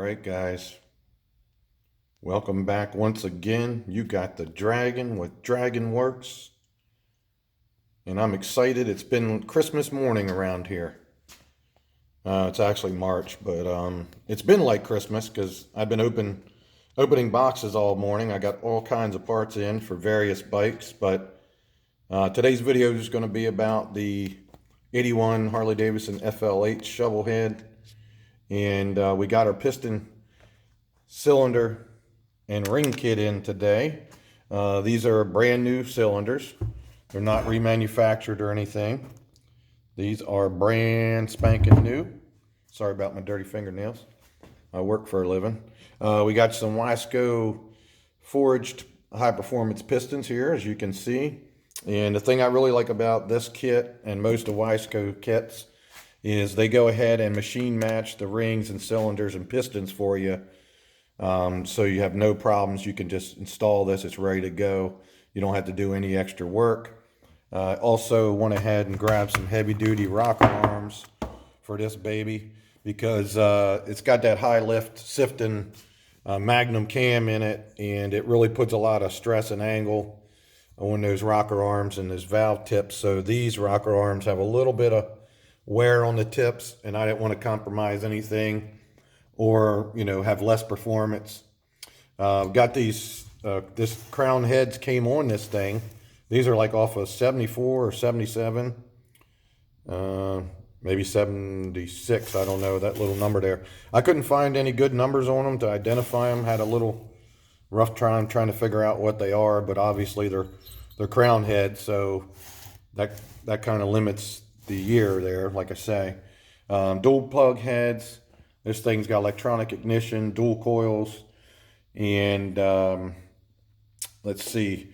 Alright guys, welcome back once again. You got the Dragon with Dragon Worx, and I'm excited. It's been Christmas morning around here. It's actually March, but it's been like Christmas because I've been opening boxes all morning. I got all kinds of parts in for various bikes, but today's video is going to be about the 81 Harley Davidson Flh Shovelhead. And we got our piston, cylinder, and ring kit in today. These are brand new cylinders. They're not remanufactured or anything. These are brand spanking new. Sorry about my dirty fingernails. I work for a living. We got some Wiseco forged high performance pistons here, as you can see. And the thing I really like about this kit and most of Wiseco kits is they go ahead and machine match the rings and cylinders and pistons for you. So you have no problems. You can just install this. It's ready to go. You don't have to do any extra work. Also went ahead and grabbed some heavy duty rocker arms for this baby because it's got that high lift sifton Magnum cam in it, and it really puts a lot of stress and angle on those rocker arms and those valve tips. So these rocker arms have a little bit of wear on the tips, and I didn't want to compromise anything or, you know, have less performance. Got these, this crown heads came on this thing. These are like off of 74 or 77, maybe 76. I don't know, that little number there. I couldn't find any good numbers on them to identify them. Had a little rough time trying to figure out what they are, but obviously they're crown heads, so that kind of limits the year there, like I say. Dual plug heads. This thing's got electronic ignition, dual coils, and let's see.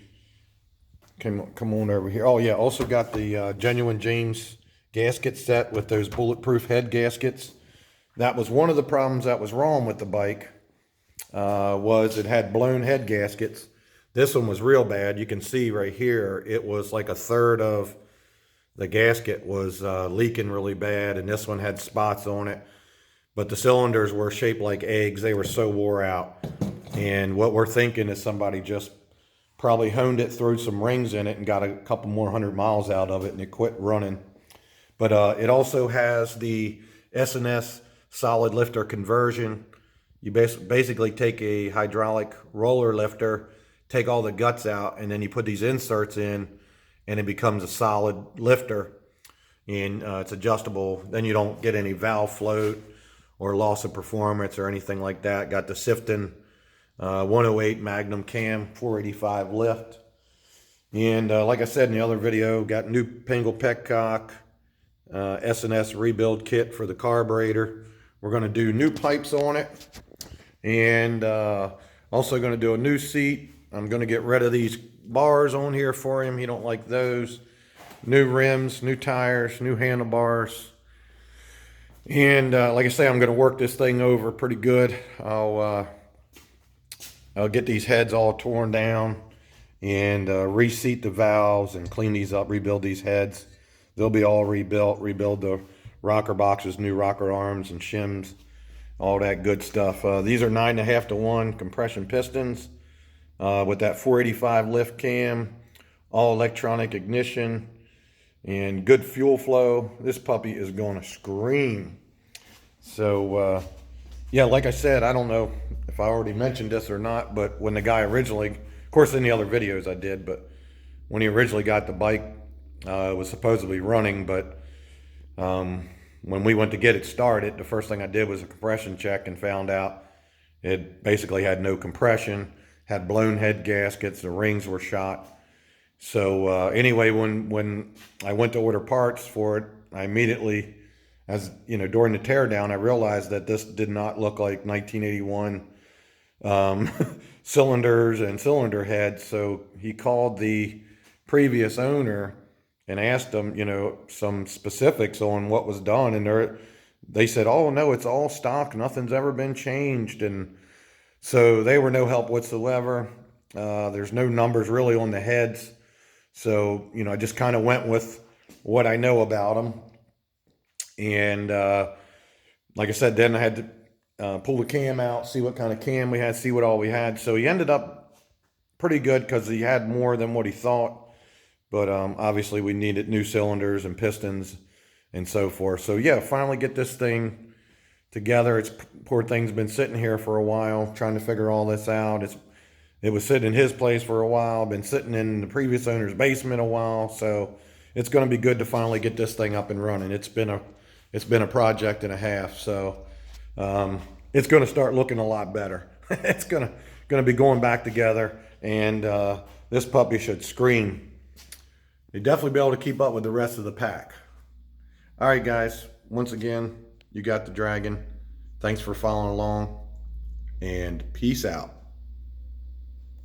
Come on over here. Oh yeah, also got the genuine James gasket set with those bulletproof head gaskets. That was one of the problems that was wrong with the bike. Was it had blown head gaskets. This one was real bad. You can see right here, it was like a third of the gasket was leaking really bad, and this one had spots on it. But the cylinders were shaped like eggs. They were so wore out. And what we're thinking is somebody just probably honed it, threw some rings in it, and got a couple more 100 miles out of it, and it quit running. But it also has the S&S solid lifter conversion. You basically take a hydraulic roller lifter, take all the guts out, and then you put these inserts in, and it becomes a solid lifter, and it's adjustable. Then you don't get any valve float or loss of performance or anything like that. Got the Sifton 108 Magnum cam, 485 lift. And like I said in the other video, got new Pingle petcock, S&S rebuild kit for the carburetor. We're going to do new pipes on it, and also going to do a new seat. I'm going to get rid of these bars on here for him. He don't like those. New rims, new tires, new handlebars. And like I say, I'm going to work this thing over pretty good. I'll get these heads all torn down and reseat the valves and clean these up, rebuild these heads. They'll be all rebuilt, rebuild the rocker boxes, new rocker arms and shims, all that good stuff. These are 9.5 to 1 compression pistons. With that 485 lift cam, all electronic ignition, and good fuel flow. This puppy is going to scream. So, yeah, like I said, I don't know if I already mentioned this or not, but when the guy originally, of course in the other videos I did, but when he originally got the bike, it was supposedly running, but when we went to get it started, the first thing I did was a compression check and found out it basically had no compression. Had blown head gaskets, the rings were shot. So anyway, when I went to order parts for it, I immediately, as you know, during the teardown, I realized that this did not look like 1981 cylinders and cylinder heads. So he called the previous owner and asked them, you know, some specifics on what was done, and they said, "Oh no, it's all stock. Nothing's ever been changed." And so they were no help whatsoever. There's no numbers really on the heads. So, you know, I just kind of went with what I know about them. And like I said, then I had to pull the cam out, see what kind of cam we had, see what all we had. So he ended up pretty good because he had more than what he thought. But obviously we needed new cylinders and pistons and so forth. So yeah, finally get this thing together. It's poor thing's been sitting here for a while trying to figure all this out. It was sitting in his place for a while, been sitting in the previous owner's basement a while. So it's going to be good to finally get this thing up and running. It's been a project and a half. So it's going to start looking a lot better. It's going to be going back together, and this puppy should scream. You'll definitely be able to keep up with the rest of the pack. All right, guys. Once again, you got the Dragon. Thanks for following along, and peace out.